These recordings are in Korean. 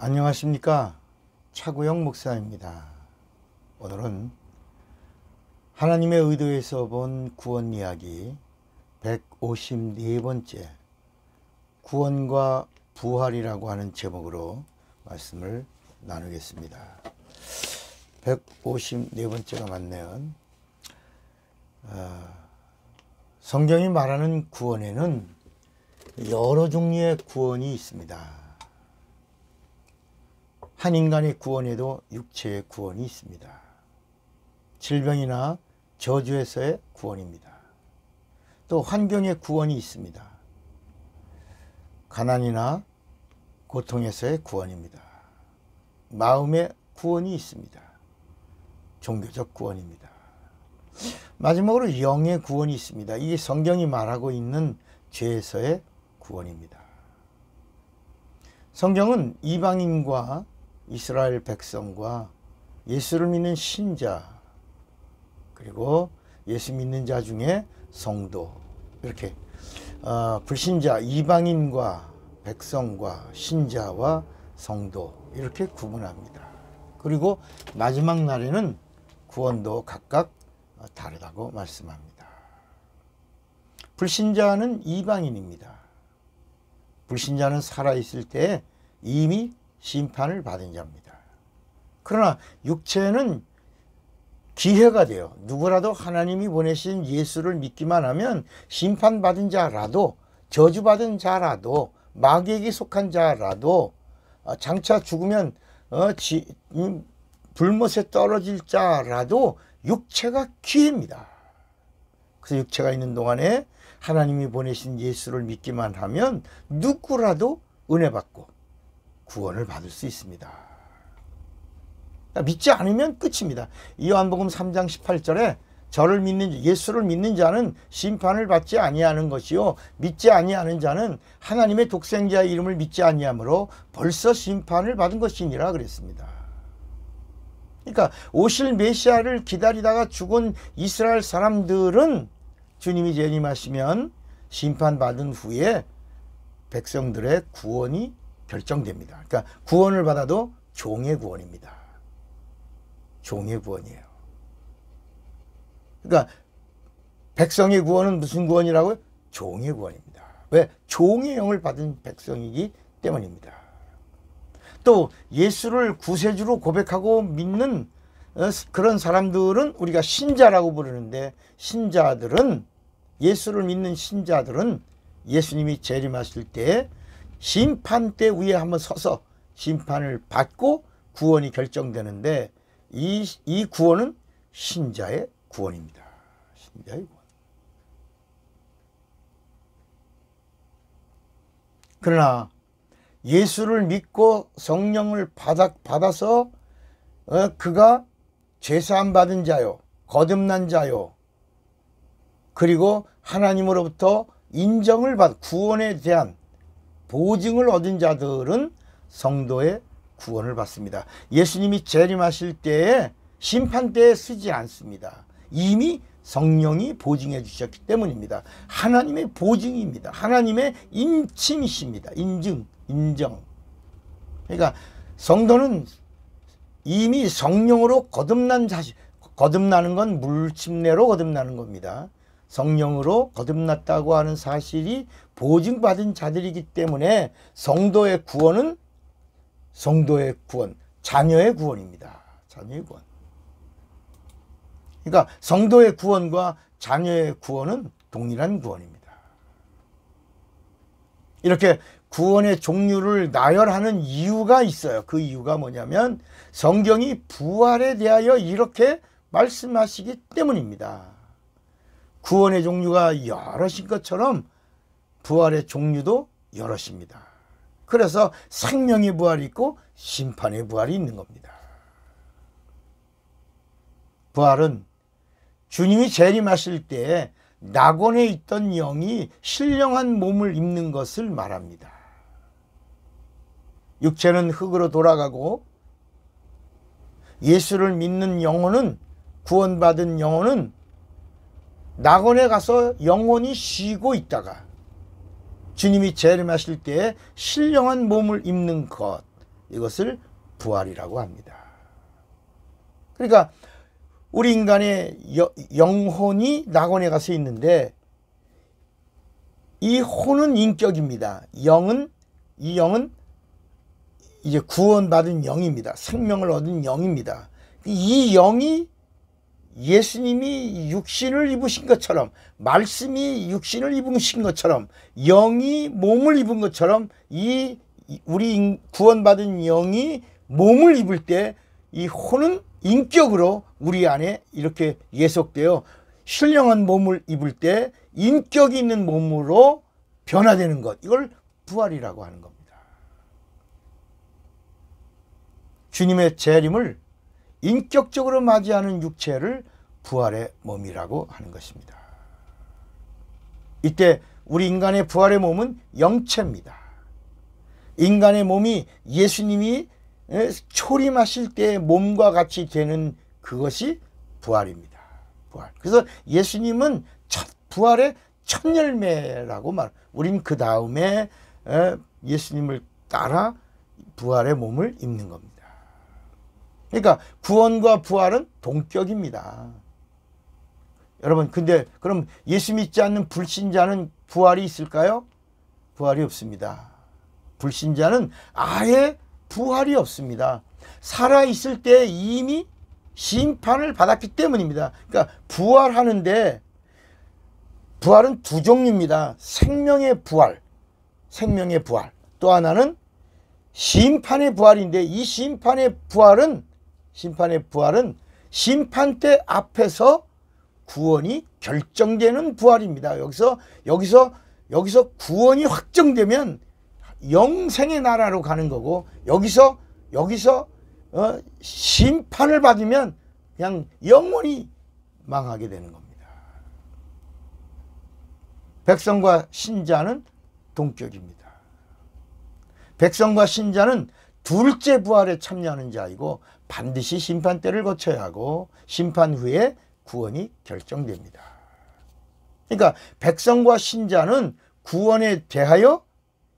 안녕하십니까, 차구영 목사입니다. 오늘은 하나님의 의도에서 본 구원 이야기 154번째 구원과 부활이라고 하는 제목으로 말씀을 나누겠습니다. 154번째가 맞네요. 성경이 말하는 구원에는 여러 종류의 구원이 있습니다. 한 인간의 구원에도 육체의 구원이 있습니다. 질병이나 저주에서의 구원입니다. 또 환경의 구원이 있습니다. 가난이나 고통에서의 구원입니다. 마음의 구원이 있습니다. 종교적 구원입니다. 마지막으로 영의 구원이 있습니다. 이게 성경이 말하고 있는 죄에서의 구원입니다. 성경은 이방인과 이스라엘 백성과 예수를 믿는 신자, 그리고 예수 믿는 자 중에 성도, 이렇게 불신자, 이방인과 백성과 신자와 성도, 이렇게 구분합니다. 그리고 마지막 날에는 구원도 각각 다르다고 말씀합니다. 불신자는 이방인입니다. 불신자는 살아있을 때 이미 심판을 받은 자입니다. 그러나 육체는 기회가 돼요. 누구라도 하나님이 보내신 예수를 믿기만 하면 심판받은 자라도, 저주받은 자라도, 마귀에게 속한 자라도, 장차 죽으면 불못에 떨어질 자라도 육체가 기회입니다. 그래서 육체가 있는 동안에 하나님이 보내신 예수를 믿기만 하면 누구라도 은혜 받고 구원을 받을 수 있습니다. 믿지 않으면 끝입니다. 요한복음 3장 18절에 저를 믿는, 예수를 믿는 자는 심판을 받지 아니하는 것이요 믿지 아니하는 자는 하나님의 독생자의 이름을 믿지 아니하므로 벌써 심판을 받은 것이니라 그랬습니다. 그러니까 오실 메시아를 기다리다가 죽은 이스라엘 사람들은 주님이 재림하시면 심판받은 후에 백성들의 구원이 결정됩니다. 그러니까 구원을 받아도 종의 구원입니다. 종의 구원이에요. 그러니까 백성의 구원은 무슨 구원이라고요? 종의 구원입니다. 왜? 종의 영을 받은 백성이기 때문입니다. 또 예수를 구세주로 고백하고 믿는 그런 사람들은 우리가 신자라고 부르는데, 신자들은, 예수를 믿는 신자들은 예수님이 재림하실 때 심판대 위에 한번 서서 심판을 받고 구원이 결정되는데, 이 구원은 신자의 구원입니다. 신자의 구원. 그러나 예수를 믿고 성령을 받아서 그가 죄사함 받은 자요, 거듭난 자요, 그리고 하나님으로부터 인정을 받, 구원에 대한 보증을 얻은 자들은 성도의 구원을 받습니다. 예수님이 재림하실 때에 심판대에 쓰지 않습니다. 이미 성령이 보증해 주셨기 때문입니다. 하나님의 보증입니다. 하나님의 인칭이십니다. 인정. 그러니까 성도는 이미 성령으로 거듭난 자식, 거듭나는 건 물침례로 거듭나는 겁니다. 성령으로 거듭났다고 하는 사실이 보증받은 자들이기 때문에 성도의 구원은 성도의 구원, 자녀의 구원입니다. 자녀의 구원. 그러니까 성도의 구원과 자녀의 구원은 동일한 구원입니다. 이렇게 구원의 종류를 나열하는 이유가 있어요. 그 이유가 뭐냐면 성경이 부활에 대하여 이렇게 말씀하시기 때문입니다. 구원의 종류가 여럿인 것처럼 부활의 종류도 여럿입니다. 그래서 생명의 부활이 있고 심판의 부활이 있는 겁니다. 부활은 주님이 재림하실 때 낙원에 있던 영이 신령한 몸을 입는 것을 말합니다. 육체는 흙으로 돌아가고 예수를 믿는 영혼은, 구원받은 영혼은 낙원에 가서 영원히 쉬고 있다가 주님이 재림하실 때에 신령한 몸을 입는 것, 이것을 부활이라고 합니다. 그러니까 우리 인간의 영혼이 낙원에 가서 있는데 이 혼은 인격입니다. 이 영은 이제 구원받은 영입니다. 생명을 얻은 영입니다. 이 영이 예수님이 육신을 입으신 것처럼, 말씀이 육신을 입으신 것처럼, 영이 몸을 입은 것처럼 우리 구원받은 영이 몸을 입을 때 이 혼은 인격으로 우리 안에 이렇게 예속되어 신령한 몸을 입을 때 인격이 있는 몸으로 변화되는 것, 이걸 부활이라고 하는 겁니다. 주님의 재림을 인격적으로 맞이하는 육체를 부활의 몸이라고 하는 것입니다. 이때 우리 인간의 부활의 몸은 영체입니다. 인간의 몸이 예수님이 초림하실 때 몸과 같이 되는 그것이 부활입니다. 부활. 그래서 예수님은 부활의 첫 열매라고 우린 그 다음에 예수님을 따라 부활의 몸을 입는 겁니다. 그러니까 구원과 부활은 동격입니다. 여러분, 근데 그럼 예수 믿지 않는 불신자는 부활이 있을까요? 부활이 없습니다. 불신자는 아예 부활이 없습니다. 살아있을 때 이미 심판을 받았기 때문입니다. 그러니까 부활하는데 부활은 두 종류입니다. 생명의 부활, 생명의 부활. 또 하나는 심판의 부활인데 이 심판의 부활은 심판대 앞에서 구원이 결정되는 부활입니다. 여기서 구원이 확정되면 영생의 나라로 가는 거고, 여기서 심판을 받으면 그냥 영원히 망하게 되는 겁니다. 백성과 신자는 동격입니다. 백성과 신자는 둘째 부활에 참여하는 자이고 반드시 심판대를 거쳐야 하고 심판 후에 구원이 결정됩니다. 그러니까 백성과 신자는 구원에 대하여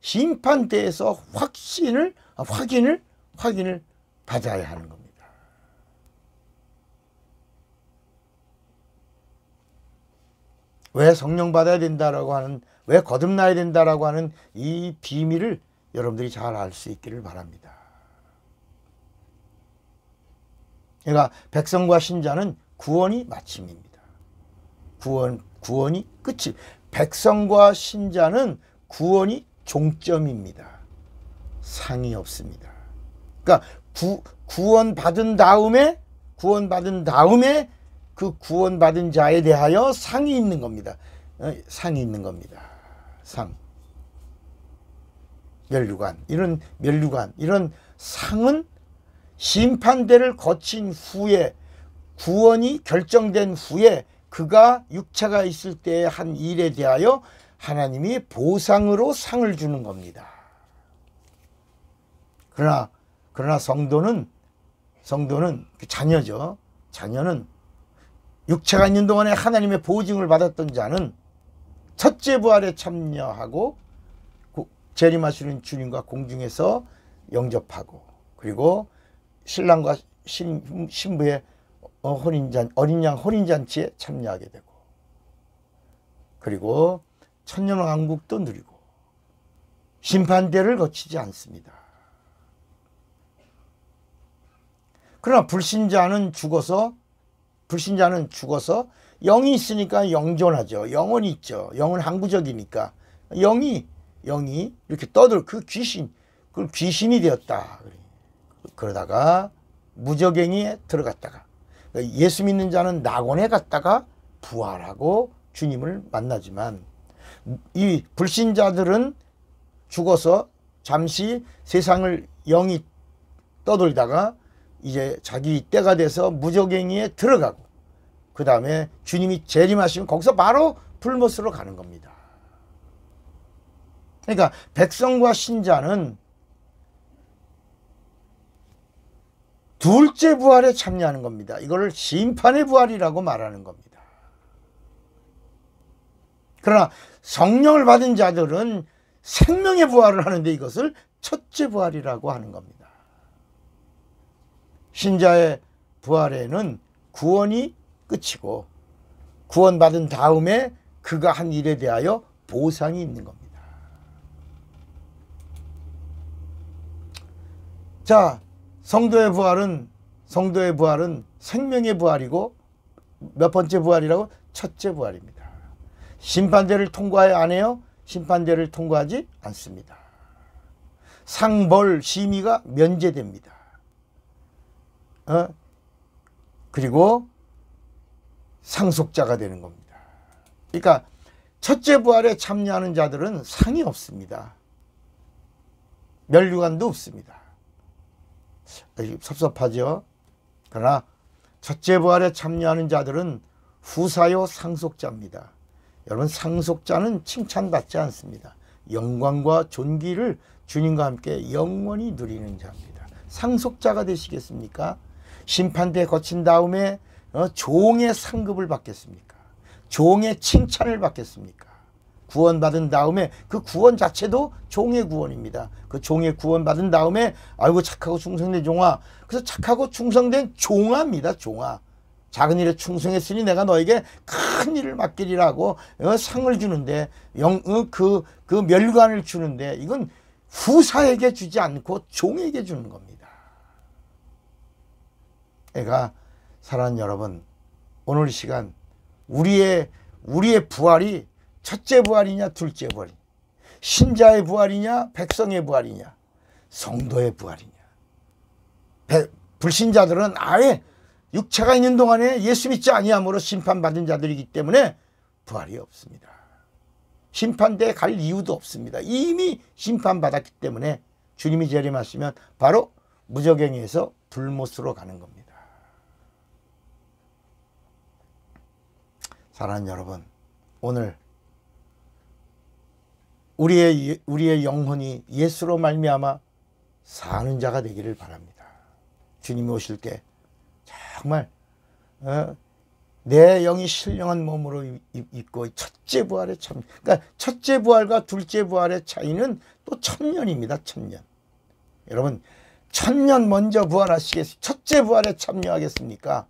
심판대에서 확인을 받아야 하는 겁니다. 왜 성령 받아야 된다라고 하는, 왜 거듭나야 된다라고 하는 이 비밀을 여러분들이 잘 알 수 있기를 바랍니다. 그러니까 백성과 신자는 구원이 마침입니다. 구원이 끝이. 백성과 신자는 구원이 종점입니다. 상이 없습니다. 그러니까 구원받은 다음에 그 구원받은 자에 대하여 상이 있는 겁니다. 상이 있는 겁니다. 상. 이런 상은 심판대를 거친 후에, 구원이 결정된 후에 그가 육체가 있을 때의 한 일에 대하여 하나님이 보상으로 상을 주는 겁니다. 그러나 성도는 자녀죠. 자녀는 육체가 있는 동안에 하나님의 보증을 받았던 자는 첫째 부활에 참여하고 재림하시는 주님과 공중에서 영접하고, 그리고 신랑과 신부의 어린 양 혼인잔치에 참여하게 되고, 그리고 천년왕국도 누리고 심판대를 거치지 않습니다. 그러나 불신자는 죽어서 영이 있으니까 영존하죠. 영혼이 있죠. 영은 항구적이니까 영이 이렇게 떠들, 그 귀신이 되었다. 그러다가 무저갱이에 들어갔다가, 예수 믿는 자는 낙원에 갔다가 부활하고 주님을 만나지만, 이 불신자들은 죽어서 잠시 세상을 영이 떠돌다가 이제 자기 때가 돼서 무저갱이에 들어가고, 그 다음에 주님이 재림하시면 거기서 바로 불못으로 가는 겁니다. 그러니까 백성과 신자는 둘째 부활에 참여하는 겁니다. 이걸 심판의 부활이라고 말하는 겁니다. 그러나 성령을 받은 자들은 생명의 부활을 하는데 이것을 첫째 부활이라고 하는 겁니다. 신자의 부활에는 구원이 끝이고 구원받은 다음에 그가 한 일에 대하여 보상이 있는 겁니다. 자, 성도의 부활은 생명의 부활이고 몇 번째 부활이라고? 첫째 부활입니다. 심판대를 통과해야 안 해요? 심판대를 통과하지 않습니다. 상벌 심의가 면제됩니다. 그리고 상속자가 되는 겁니다. 그러니까 첫째 부활에 참여하는 자들은 상이 없습니다. 면류관도 없습니다. 섭섭하죠. 그러나 첫째 부활에 참여하는 자들은 후사요 상속자입니다. 여러분, 상속자는 칭찬받지 않습니다. 영광과 존귀를 주님과 함께 영원히 누리는 자입니다. 상속자가 되시겠습니까? 심판대 거친 다음에 종의 상급을 받겠습니까? 종의 칭찬을 받겠습니까? 구원받은 다음에 그 구원 자체도 종의 구원입니다. 그 종의 구원받은 다음에 아이고 착하고 충성된 종아. 그래서 착하고 충성된 종아입니다. 종아. 작은 일에 충성했으니 내가 너에게 큰 일을 맡기리라고 상을 주는데 그 멸관을 주는데 이건 후사에게 주지 않고 종에게 주는 겁니다. 그러니까 사랑하는 여러분, 오늘 이 시간 우리의 부활이 첫째 부활이냐 둘째 부활이냐, 신자의 부활이냐 백성의 부활이냐, 성도의 부활이냐. 불신자들은 아예 육체가 있는 동안에 예수 믿지 아니함으로 심판받은 자들이기 때문에 부활이 없습니다. 심판대에 갈 이유도 없습니다. 이미 심판받았기 때문에 주님이 재림하시면 바로 무저갱에서 불못으로 가는 겁니다. 사랑하는 여러분, 오늘 우리의 영혼이 예수로 말미암아 사는 자가 되기를 바랍니다. 주님이 오실 때 정말 내 영이 신령한 몸으로 있고 첫째 부활의 참, 그러니까 첫째 부활과 둘째 부활의 차이는 또 1000년입니다. 1000년. 여러분, 1000년 먼저 부활하시겠습니까? 첫째 부활에 참여하겠습니까?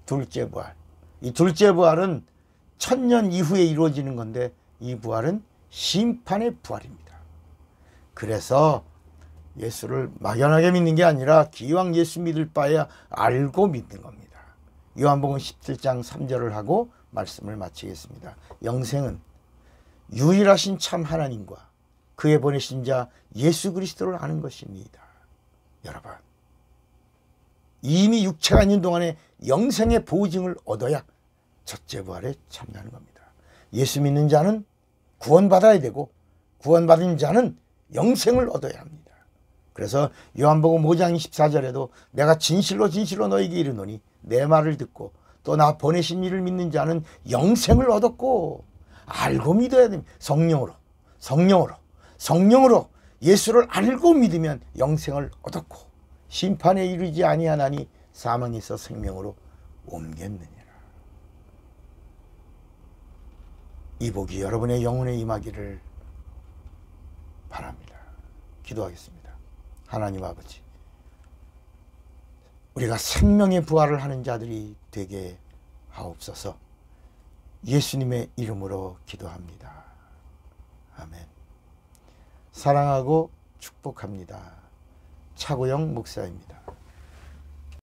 둘째 부활. 이 둘째 부활은 1000년 이후에 이루어지는 건데 이 부활은 심판의 부활입니다. 그래서 예수를 막연하게 믿는 게 아니라 기왕 예수 믿을 바에야 알고 믿는 겁니다. 요한복음 17장 3절을 하고 말씀을 마치겠습니다. 영생은 유일하신 참 하나님과 그의 보내신 자 예수 그리스도를 아는 것입니다. 여러분, 이미 육체가 있는 동안에 영생의 보증을 얻어야 첫째 부활에 참여하는 겁니다. 예수 믿는 자는 구원받아야 되고 구원받은 자는 영생을 얻어야 합니다. 그래서 요한복음 5장 24절에도 내가 진실로 진실로 너에게 이르노니 내 말을 듣고 또 나 보내신 이를 믿는 자는 영생을 얻었고, 알고 믿어야 됩니다. 성령으로 예수를 알고 믿으면 영생을 얻었고 심판에 이르지 아니하나니 사망에서 생명으로 옮겼느니라. 이 복이 여러분의 영혼에 임하기를 바랍니다. 기도하겠습니다. 하나님 아버지, 우리가 생명의 부활을 하는 자들이 되게 하옵소서. 예수님의 이름으로 기도합니다. 아멘. 사랑하고 축복합니다. 차고영 목사입니다.